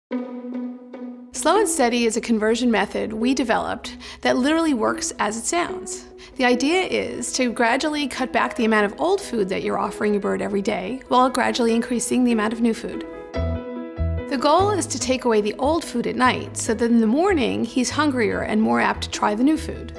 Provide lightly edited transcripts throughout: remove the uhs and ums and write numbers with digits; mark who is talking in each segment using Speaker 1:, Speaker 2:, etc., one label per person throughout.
Speaker 1: Slow and steady is a conversion method we developed that literally works as it sounds. The idea is to gradually cut back the amount of old food that you're offering your bird every day, while gradually increasing the amount of new food. The goal is to take away the old food at night, so that in the morning he's hungrier and more apt to try the new food.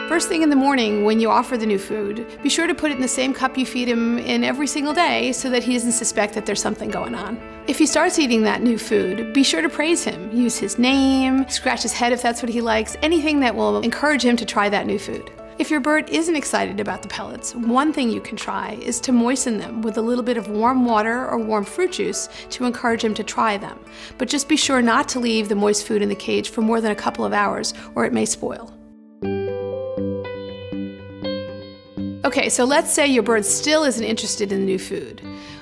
Speaker 1: First thing in the morning, when you offer the new food, be sure to put it in the same cup you feed him in every single day so that he doesn't suspect that there's something going on. If he starts eating that new food, be sure to praise him. Use his name, scratch his head if that's what he likes, anything that will encourage him to try that new food. If your bird isn't excited about the pellets, one thing you can try is to moisten them with a little bit of warm water or warm fruit juice to encourage him to try them. But just be sure not to leave the moist food in the cage for more than a couple of hours or it may spoil. Okay, so let's say your bird still isn't interested in the new food.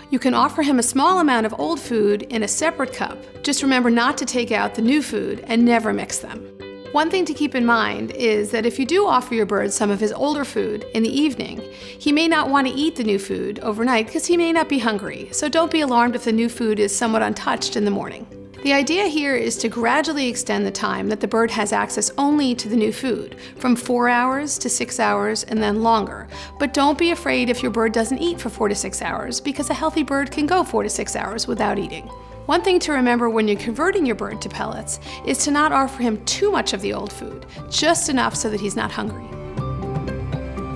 Speaker 1: You can offer him a small amount of old food in a separate cup. Just remember not to take out the new food and never mix them. One thing to keep in mind is that if you do offer your bird some of his older food in the evening, he may not want to eat the new food overnight because he may not be hungry, so don't be alarmed if the new food is somewhat untouched in the morning. The idea here is to gradually extend the time that the bird has access only to the new food, from 4 hours to 6 hours and then longer. But don't be afraid if your bird doesn't eat for 4 to 6 hours, because a healthy bird can go 4 to 6 hours without eating. One thing to remember when you're converting your bird to pellets is to not offer him too much of the old food, just enough so that he's not hungry.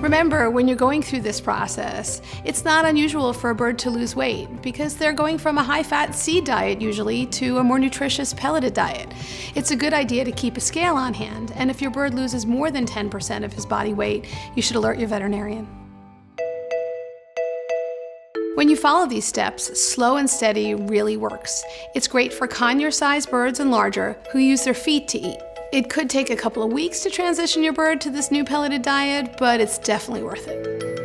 Speaker 1: Remember, when you're going through this process, it's not unusual for a bird to lose weight because they're going from a high-fat seed diet usually to a more nutritious pelleted diet. It's a good idea to keep a scale on hand, and if your bird loses more than 10% of his body weight, you should alert your veterinarian. When you follow these steps, slow and steady really works. It's great for conure-sized birds and larger who use their feet to eat. It could take a couple of weeks to transition your bird to this new pelleted diet, but it's definitely worth it.